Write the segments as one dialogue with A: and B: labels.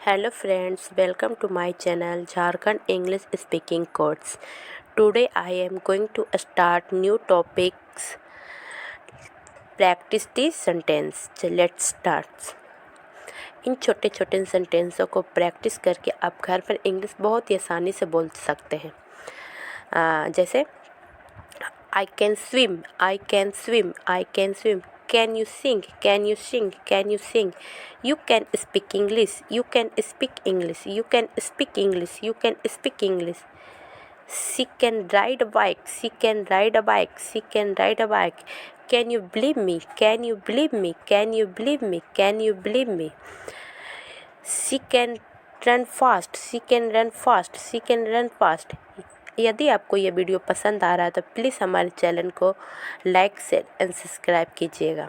A: Hello friends, welcome to my channel Jharkhand English Speaking Course. Today I am going to start new topics. Practice this sentence. Let's start. इन छोटे छोटे सेंटेंसों को practice करके आप घर पर English बहुत ही आसानी से बोल सकते हैं। जैसे I can swim, I can swim, I can swim. Can you sing? Can you sing? Can you sing? You can speak English. You can speak English. You can speak English. You can speak English. She can ride a bike. She can ride a bike. She can ride a bike. Can you believe me? Can you believe me? Can you believe me? Can you believe me? She can run fast. She can run fast. She can run fast. यदि आपको ये video पसंद आ रहा है तो please हमारे channel को like share and subscribe कीजिएगा।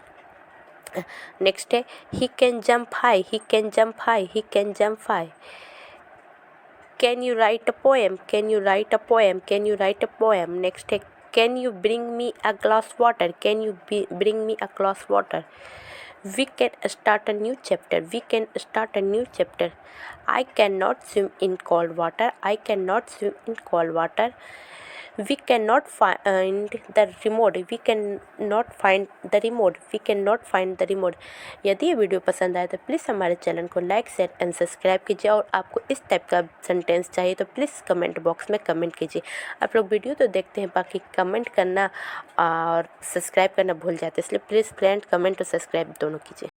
A: नेक्स्ट है he can jump high, he can jump high, he can jump high. Can you write a poem, can you write a poem, can you write a poem. Next है can you bring me a glass water, can you bring me a glass water. We can start a new chapter. We can start a new chapter. I cannot swim in cold water. I cannot swim in cold water. We cannot find the remote. We cannot find the remote. We cannot find the remote. यदि ये video पसंद आए तो please हमारे channel को like share and subscribe कीजिए और आपको इस टाइप का सेंटेंस चाहिए तो प्लीज़ कमेंट बॉक्स में कमेंट कीजिए। आप लोग वीडियो तो देखते हैं, बाकी कमेंट करना और सब्सक्राइब करना भूल जाते हैं, इसलिए प्लीज़ फ्रेंड कमेंट और सब्सक्राइब दोनों कीजिए।